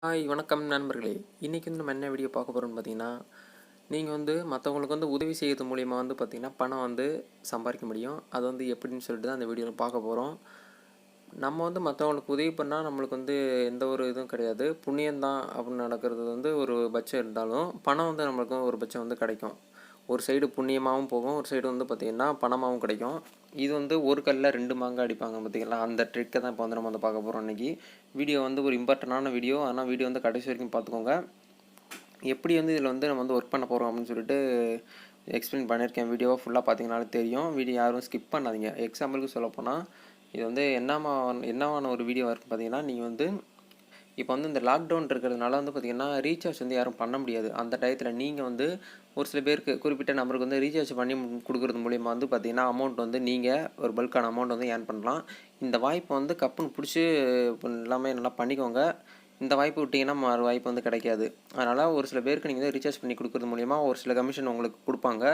Hi வணக்கம் நண்பர்களே. இன்றைக்கி நம்ம என்ன வீடியோ பார்க்க போகிறோம்னு பார்த்தீங்கன்னா, நீங்கள் மற்றவங்களுக்கு உதவி செய்கிறது மூலிமா பார்த்தீங்கன்னா பணம் சம்பாதிக்க முடியும். அது எப்படின்னு சொல்லிட்டு தான் அந்த வீடியோவில் பார்க்க போகிறோம். நம்ம மற்றவங்களுக்கு உதவி பண்ணால் நம்மளுக்கு எந்த ஒரு இதுவும் கிடையாது. புண்ணியம்தான் அப்படின்னு நடக்கிறது ஒரு பட்சம் இருந்தாலும், பணம் நம்மளுக்கு ஒரு பட்சம் கிடைக்கும். ஒரு சைடு புண்ணியமாகவும் போகும், ஒரு சைடு பார்த்திங்கன்னா பணமாகவும் கிடைக்கும். இது ஒரு கல்லில் 2 மாங்காய் அடிப்பாங்க பார்த்தீங்களா, அந்த ட்ரிக்கை தான் இப்போ நம்ம பார்க்க போகிறோம் இன்றைக்கி. வீடியோ ஒரு இம்பார்ட்டண்டான வீடியோ. ஆனால் வீடியோ கடைசி வரைக்கும் பார்த்துக்கோங்க. எப்படி இதில் நம்ம ஒர்க் பண்ண போகிறோம் அப்படின்னு சொல்லிட்டு எக்ஸ்பிளைன் பண்ணியிருக்கேன். வீடியோவை ஃபுல்லாக பார்த்தீங்கனாலே தெரியும். வீடியோ யாரும் ஸ்கிப் பண்ணாதீங்க. எக்ஸாம்பிளுக்கு சொல்லப்போனால் இது என்னவான ஒரு வீடியோ இருக்குது பார்த்தீங்கன்னா, நீங்கள் இப்போ இந்த லாக்டவுன் இருக்கிறதுனால பார்த்திங்கன்னா ரீசார்ஜ் யாரும் பண்ண முடியாது. அந்த டயத்தில் நீங்கள் ஒரு சில பேருக்கு குறிப்பிட்ட நம்பருக்கு ரீசார்ஜ் பண்ணி கொடுக்குறது மூலிமா பார்த்திங்கன்னா அமௌண்ட் நீங்கள் ஒரு பல்கான அமௌண்ட் ஏர்ன் பண்ணலாம். இந்த வாய்ப்பை கப்புன்னு பிடிச்சி எல்லாமே நல்லா பண்ணிக்கோங்க. இந்த வாய்ப்பு விட்டிங்கன்னா மறு வாய்ப்பு கிடைக்காது. அதனால் ஒரு சில பேருக்கு நீங்கள் ரீசார்ஜ் பண்ணி கொடுக்குறது மூலிமா ஒரு சில கமிஷன் உங்களுக்கு கொடுப்பாங்க.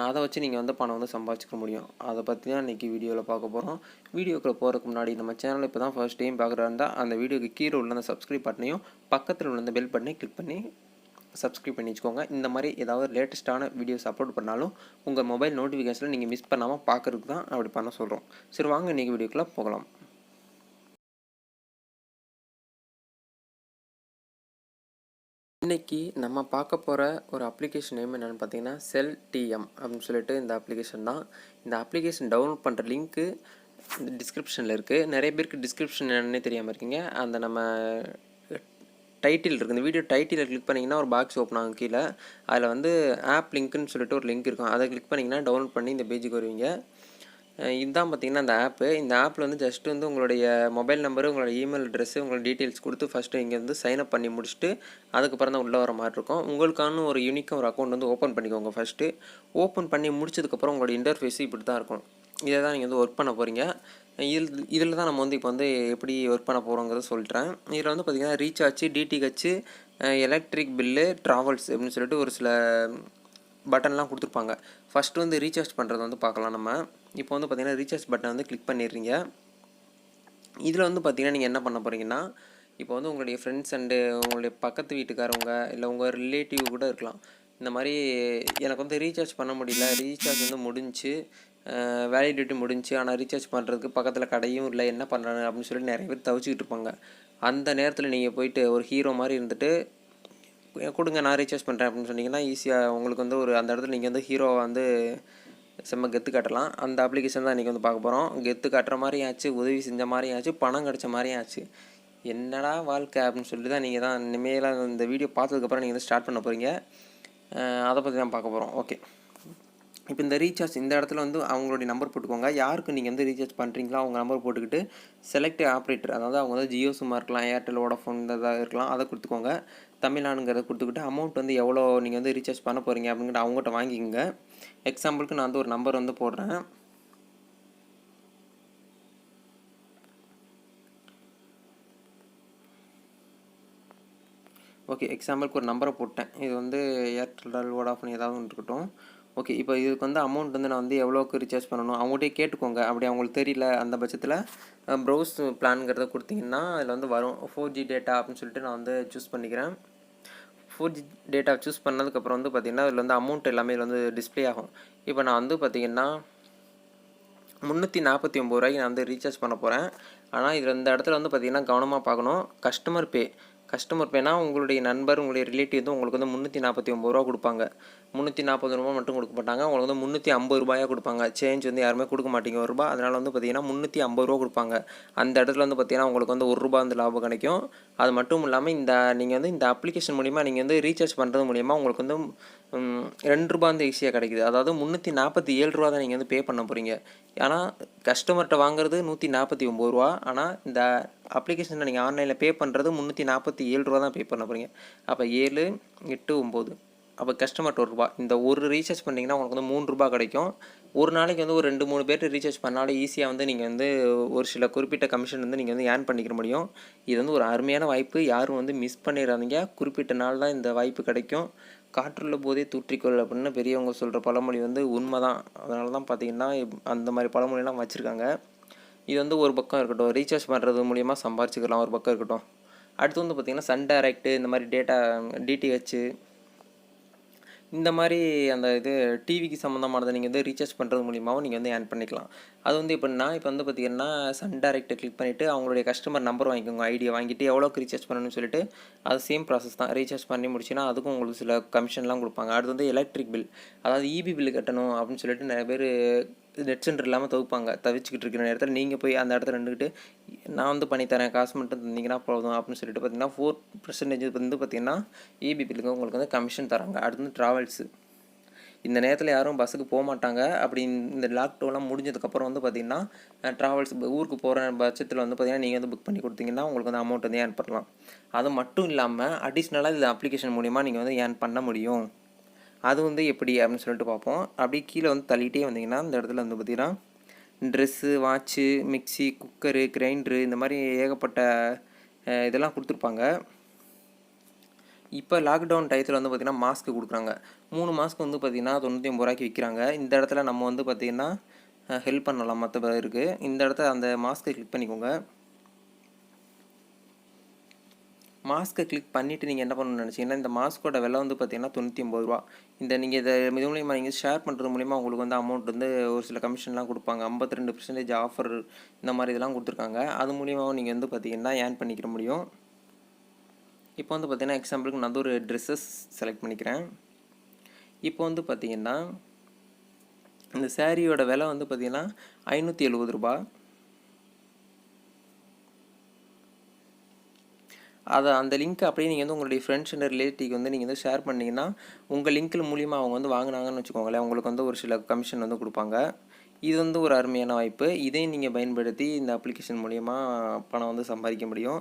அதை வச்சு நீங்கள் பணம் சம்பாதிச்சிக்க முடியும். அதை பற்றி தான் இன்றைக்கி வீடியோவில் பார்க்க போகிறோம். வீடியோக்குள்ளே போகிறதுக்கு முன்னாடி நம்ம சேனல் இப்போ தான் ஃபர்ஸ்ட் டைம் பார்க்குறா இருந்தால் அந்த வீடியோக்கு கீழே உள்ள அந்த சப்ஸ்கிரைப் பட்டனையும் பக்கத்தில் உள்ள அந்த பெல் பட்டனை கிளிக் பண்ணி சப்ஸ்கிரைப் பண்ணி வச்சுக்கோங்க. இந்த மாதிரி ஏதாவது லேட்டஸ்ட்டான வீடியோஸ் அப்லோட் பண்ணாலும் உங்கள் மொபைல் நோட்டிஃபிகேஷனில் நீங்கள் மிஸ் பண்ணாமல் பார்க்குறதுக்கு தான் அப்படி பண்ண சொல்கிறோம். சரி, வாங்க இன்றைக்கி வீடியோக்குள்ளே போகலாம். இன்றைக்கி நம்ம பார்க்க போகிற ஒரு அப்ளிகேஷன் நேம் என்னென்னு பார்த்தீங்கன்னா SellTM அப்படின்னு சொல்லிட்டு இந்த அப்ளிகேஷன் தான். இந்த அப்ளிகேஷன் டவுன்லோட் பண்ணுற லிங்க்கு இந்த டிஸ்கிரிப்ஷனில் இருக்குது. நிறைய பேருக்கு டிஸ்கிரிப்ஷன் என்னன்னே தெரியாமல் இருக்கீங்க. அந்த நம்ம டைட்டில் இருக்குது, இந்த வீடியோ டைட்டில் கிளிக் பண்ணிங்கன்னா ஒரு பாக்ஸ் ஓப்பன் ஆகும். கீழே அதில் ஆப் லிங்க்குன்னு சொல்லிட்டு ஒரு லிங்க் இருக்கும். அதை கிளிக் பண்ணிங்கன்னா டவுன்லோட் பண்ணி இந்த பேஜுக்கு வருவீங்க. இதுதான் பார்த்திங்கன்னா அந்த ஆப்பு. இந்த ஆப்பில் ஜஸ்ட்டு உங்களுடைய மொபைல் நம்பரு, உங்களோட இமெயில் அட்ரெஸ்ஸு, உங்களோட டீட்டெயில்ஸ் கொடுத்து ஃபஸ்ட்டு இங்கே சைன்அப் பண்ணி முடிச்சுட்டு அதுக்கப்புறம் தான் உள்ளே வர மாதிரி இருக்கும். உங்களுக்கான ஒரு யூனிக்காக ஒரு அக்கௌண்ட் ஓப்பன் பண்ணிக்கோங்க. ஃபஸ்ட்டு ஓப்பன் பண்ணி முடிச்சதுக்கப்புறம் உங்களோட இன்டர்ஃபேஸ் இப்படி தான் இருக்கும். இதை தான் நீங்கள் ஒர்க் பண்ண போகிறீங்க. இதில் தான் நம்ம இப்போ எப்படி ஒர்க் பண்ண போகிறோங்கிறத சொல்லிட்டேன். இதில் பார்த்திங்கன்னா recharge, DTH, electric bill, travels அப்படின்னு சொல்லிட்டு ஒரு சில பட்டன்லாம் கொடுத்துருப்பாங்க. ஃபஸ்ட்டு ரீசார்ஜ் பண்ணுறது பார்க்கலாம் நம்ம. இப்போ பார்த்திங்கன்னா ரீசார்ஜ் பட்டன் கிளிக் பண்ணிடுறீங்க. இதில் பார்த்திங்கன்னா நீங்கள் என்ன பண்ண போகிறீங்கன்னா, இப்போ உங்களுடைய ஃப்ரெண்ட்ஸ் அண்டு உங்களுடைய பக்கத்து வீட்டுக்காரவங்க இல்லை உங்கள் ரிலேட்டிவ் கூட இருக்கலாம். இந்த மாதிரி எனக்கு ரீசார்ஜ் பண்ண முடியல, ரீசார்ஜ் முடிஞ்சு, வேலிடிட்டி முடிஞ்சு, ஆனால் ரீசார்ஜ் பண்ணுறதுக்கு பக்கத்தில் கடையும் இல்லை, என்ன பண்ணுறாங்க அப்படின்னு சொல்லி நிறைய பேர் தவிச்சிக்கிட்டு இருப்பாங்க. அந்த நேரத்தில் நீங்கள் போயிட்டு ஒரு ஹீரோ மாதிரி இருந்துட்டு கொடுங்க நான் ரீசார்ஜ் பண்ணுறேன் அப்படின்னு சொன்னீங்கன்னா ஈஸியாக உங்களுக்கு ஒரு அந்த இடத்துல நீங்கள் ஹீரோவை செம்ம கெத்து காட்டலாம். அந்த அப்ளிகேஷன் தான் இன்றைக்கி பார்க்க போகிறோம். கெத்து காட்டுற மாதிரியும் ஆச்சு, உதவி செஞ்ச மாதிரியும் ஆச்சு, பணம் கிடச்ச மாதிரியும் ஆச்சு. என்னடா வாழ்க்கை அப்படின்னு சொல்லிட்டு தான் நீங்கள் தான் இனிமேலாம் இந்த வீடியோ பார்த்ததுக்கப்புறம் நீங்கள் ஸ்டார்ட் பண்ண போகிறீங்க. அதை பற்றி தான் பார்க்க போகிறோம். ஓகே, இப்போ இந்த ரீசார்ஜ் இந்த இடத்துல அவங்களுடைய நம்பர் போட்டுக்கோங்க. யாருக்கு நீங்கள் ரீசார்ஜ் பண்ணுறீங்களோ அவங்க நம்பர் போட்டுக்கிட்டு செலக்ட் ஆப்ரேட்டர், அதாவது அவங்க ஜியோ சிம்மாக இருக்கலாம், ஏர்டெல், வோடாஃபோன் இதாக இருக்கலாம், அதை கொடுத்துக்கோங்க. தமிழ்நாடுங்கிறத கொடுத்துக்கிட்டு அமௌண்ட் எவ்வளோ நீங்கள் ரீசார்ஜ் பண்ண போகிறீங்க அப்படிங்கிற அவங்ககிட்ட வாங்கிக்கோங்க. எக்ஸாம்பிளுக்கு நான் ஒரு நம்பர் போடுறேன். ஓகே, எக்ஸாம்பிளுக்கு ஒரு நம்பரை போட்டேன். இது ஏர்டெல், வோடாஃபோன் ஏதாவது ஒன்று இருக்கட்டும். ஓகே, இப்போ இதுக்கு அமௌண்ட் நான் எவ்வளோக்கு ரீசார்ஜ் பண்ணணும் அவங்கள்ட்டே கேட்டுக்கோங்க. அப்படி அவங்களுக்கு தெரியல அந்த பட்சத்தில் ப்ரௌஸ் பிளான்ங்கிறத கொடுத்தீங்கன்னா அதில் வரும் 4G டேட்டா அப்படின்னு சொல்லிட்டு நான் சூஸ் பண்ணிக்கிறேன். 4G டேட்டா சூஸ் பண்ணதுக்கப்புறம் பார்த்திங்கன்னா அதில் அமௌண்ட் எல்லாமே இதில் டிஸ்பிளே ஆகும். இப்போ நான் பார்த்திங்கன்னா 349 ரூபாய்க்கு நான் ரீசார்ஜ் பண்ண போகிறேன். ஆனால் இதில் இந்த இடத்துல பார்த்திங்கன்னா கவனமாக பார்க்கணும். கஸ்டமர் பேனா உங்களுடைய நண்பர், உங்களுடைய ரிலேட்டிவ் உங்களுக்கு 349 ரூபா கொடுப்பாங்க. 340 ரூபா மட்டும் கொடுக்க மாட்டாங்க, உங்களுக்கு 350 ரூபாயாக கொடுப்பாங்க. சேஞ்ச் யாருமே கொடுக்க மாட்டீங்க ஒரு ரூபா. அதனால் பார்த்திங்கன்னா 350 ரூபா கொடுப்பாங்க. அந்த இடத்துல பார்த்திங்கன்னா உங்களுக்கு 1 ரூபா லாபம் கிடைக்கும். அது மட்டும் இல்லாமல் நீங்கள் இந்த அப்ளிகேஷன் மூலிமா நீங்கள் ரீசார்ஜ் பண்ணுறது மூலிமா உங்களுக்கு 2 ரூபா ஈஸியாக கிடைக்குது. அதாவது 347 ரூபா தான் நீங்கள் பே பண்ண போகிறீங்க. ஆனால் கஸ்டமர்கிட்ட வாங்குறது 149 ரூபா. ஆனால் இந்த அப்ளிகேஷனில் நீங்கள் ஆன்லைனில் பே பண்ணுறது 347 ரூபா தான் பே பண்ண போகிறீங்க. அப்போ 7, 8, 9, அப்போ கஸ்டமர்கிட்ட 1 ரூபா. இந்த ஒரு ரீசார்ஜ் பண்ணிங்கன்னா உங்களுக்கு 3 ரூபா கிடைக்கும். ஒரு நாளைக்கு ஒரு 2-3 பேர்ட்டு ரீசார்ஜ் பண்ணாலும் ஈஸியாக நீங்கள் ஒரு சில குறிப்பிட்ட கமிஷன் நீங்கள் ஏர்ன் பண்ணிக்க முடியும். இது ஒரு அருமையான வாய்ப்பு. யாரும் மிஸ் பண்ணிடாதீங்க. குறிப்பிட்ட நாள் தான் இந்த வாய்ப்பு கிடைக்கும். காற்றுள்ள போதே தூற்றிக்கொள் அப்படின்னு பெரியவங்க சொல்கிற பழமொழி உண்மை தான். அதனால தான் பார்த்திங்கன்னா அந்த மாதிரி பழமொழிலாம் வச்சுருக்காங்க. இது ஒரு பக்கம் இருக்கட்டும். ரீசார்ஜ் பண்ணுறது மூலிமா சம்பாரிச்சிக்கலாம் ஒரு பக்கம் இருக்கட்டும். அடுத்து வந்து பார்த்திங்கன்னா சன் டைரக்ட் இந்த மாதிரி டிடிஹெச் இந்த மாதிரி அந்த இது டிவிக்கு சம்மந்தமானதை நீங்கள் வந்து ரீசார்ஜ் பண்ணுறது மூலியமாகவும் நீங்கள் வந்து ஏர்ன் பண்ணிக்கலாம். அது வந்து எப்படின்னா இப்போ வந்து பார்த்திங்கன்னா சன் டைரக்ட்டை கிளிக் பண்ணிவிட்டு அவங்களுடைய கஸ்டமர் நம்பர் வாங்கிக்கோங்க, ஐடியா வாங்கிட்டு எவ்வளோக்கு ரீசார்ஜ் பண்ணணும்னு சொல்லிட்டு அது சேம் ப்ராசஸ் தான். ரீசார்ஜ் பண்ணி முடிச்சுன்னா அதுக்கும் உங்களுக்கு சில கமிஷன்லாம் கொடுப்பாங்க. அடுத்து வந்து எலக்ட்ரிக் பில், அதாவது இபி பில் கட்டணும் அப்படின்னு சொல்லிட்டு நிறைய பேர் நெட் சென்டர் இல்லாமல் தவிச்சுக்கிட்டு இருக்கிற நேரத்தில் நீங்கள் போய் அந்த இடத்துல நின்றுக்கிட்டு நான் வந்து பண்ணித்தரேன், காசு மட்டும் தந்தீங்கன்னா போதும் அப்படின்னு சொல்லிட்டு பார்த்தீங்கன்னா 4% வந்து பார்த்திங்கன்னா இபி பில்லுக்கு உங்களுக்கு வந்து கமிஷன் தராங்க. அடுத்து வந்து ட்ராவல்ஸு, இந்த நேரத்தில் யாரும் பஸ்ஸுக்கு போக மாட்டாங்க. அப்படி இந்த லாக்டவுன்லாம் முடிஞ்சதுக்கப்புறம் வந்து பார்த்திங்கன்னா ட்ராவல்ஸ் ஊருக்கு போகிற பட்சத்தில் வந்து பார்த்திங்கன்னா நீங்கள் வந்து புக் பண்ணி கொடுத்தீங்கன்னா உங்களுக்கு வந்து அமௌண்ட் வந்து ஏர்ன் பண்ணலாம். அது மட்டும் இல்லாமல் அடிஷ்னலாக இந்த அப்ளிகேஷன் மூலிமா நீங்கள் வந்து ஏர்ன் பண்ண முடியும். அது வந்து எப்படி அப்படின்னு சொல்லிட்டு பார்ப்போம். அப்படியே கீழே வந்து தள்ளிகிட்டே வந்தீங்கன்னா இந்த இடத்துல வந்து பார்த்திங்கன்னா dress, watch, mixie, cooker, grinder இந்த மாதிரி ஏகப்பட்ட இதெல்லாம் கொடுத்துருப்பாங்க. இப்போ லாக்டவுன் டயத்தில் வந்து பார்த்திங்கன்னா மாஸ்க்கு கொடுக்குறாங்க. 3 மாஸ்க் வந்து பார்த்திங்கன்னா 99 ரூபாய்க்கு விற்கிறாங்க. இந்த இடத்துல நம்ம வந்து பார்த்திங்கன்னா ஹெல்ப் பண்ணலாம் மற்ற பேருக்கு. இந்த இடத்துல அந்த மாஸ்க்கை கிளிக் பண்ணிக்கோங்க. மாஸ்க்கை கிளிக் பண்ணிவிட்டு நீங்கள் என்ன பண்ணணும்னு நினச்சிங்கன்னா இந்த மாஸ்க்கோட விலை வந்து பார்த்திங்கன்னா 99 ரூபா. நீங்கள் இதை இது மூலிமா நீங்கள் ஷேர் பண்ணுறது மூலிமா உங்களுக்கு வந்து அமௌண்ட் வந்து ஒரு சில கமிஷன்லாம் கொடுப்பாங்க. 52% ஆஃபர் இந்த மாதிரி இதெல்லாம் கொடுத்துருக்காங்க. அது மூலியமாகவும் நீங்கள் வந்து பார்த்திங்கன்னா ஏர்ன் பண்ணிக்கிற முடியும். இப்போ வந்து பார்த்திங்கன்னா எக்ஸாம்பிளுக்கு நான் ஒரு ட்ரெஸ்ஸஸ் செலக்ட் பண்ணிக்கிறேன். இப்போ வந்து பார்த்திங்கன்னா இந்த சாரியோட விலை வந்து பார்த்திங்கன்னா 570 ரூபா. அந்த லிங்க் அப்படியே நீங்கள் வந்து உங்களுடைய ஃப்ரெண்ட்ஸ் அண்ட் ரிலேட்டிவ்க்கு வந்து நீங்கள் வந்து ஷேர் பண்ணிங்கன்னா உங்கள் லிங்க்கில் மூலிமா அவங்க வந்து வாங்கினாங்கன்னு வச்சுக்கோங்களேன், உங்களுக்கு வந்து ஒரு சில கமிஷன் வந்து கொடுப்பாங்க. இது வந்து ஒரு அருமையான வாய்ப்பு. இதையும் நீங்கள் பயன்படுத்தி இந்த அப்ளிகேஷன் மூலிமா பணம் வந்து சம்பாதிக்க முடியும்.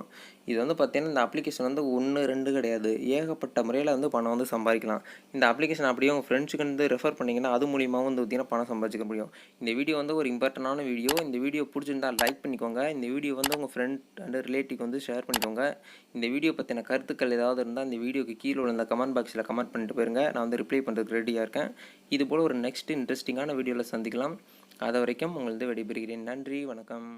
இது வந்து பார்த்திங்கன்னா இந்த அப்ளிகேஷன் வந்து 1, 2 கிடையாது, ஏகப்பட்ட முறையில் வந்து பணம் வந்து சம்பாதிக்கலாம். இந்த அப்ளிகேஷன் அப்படியே உங்கள் ஃப்ரெண்ட்ஸுக்கு வந்து ரெஃபர் பண்ணிங்கன்னா அது மூலியமாகவும் வந்து பார்த்திங்கன்னா பணம் சம்பாதிக்க முடியும். இந்த வீடியோ வந்து ஒரு இம்பார்ட்டண்டான வீடியோ. இந்த வீடியோ பிடிச்சிருந்தால் லைக் பண்ணிக்கோங்க. இந்த வீடியோ வந்து உங்கள் ஃப்ரெண்ட் அண்ட் ரிலேட்டிவ்க்கு வந்து ஷேர் பண்ணிக்கோங்க. இந்த வீடியோ பற்றின கருத்துக்கள் ஏதாவது இருந்தால் இந்த வீடியோக்கு கீழே உள்ள இந்த கமெண்ட் பாக்ஸில் கமெண்ட் பண்ணிட்டு போயிருங்க. நான் வந்து ரிப்ளை பண்ணுறதுக்கு ரெடியாக இருக்கேன். இதுபோல் ஒரு நெக்ஸ்ட் இன்ட்ரெஸ்டிங்கான வீடியோவில் சந்திக்கலாம். அது வரைக்கும் உங்களது விடைபெறுகிறேன். நன்றி, வணக்கம்.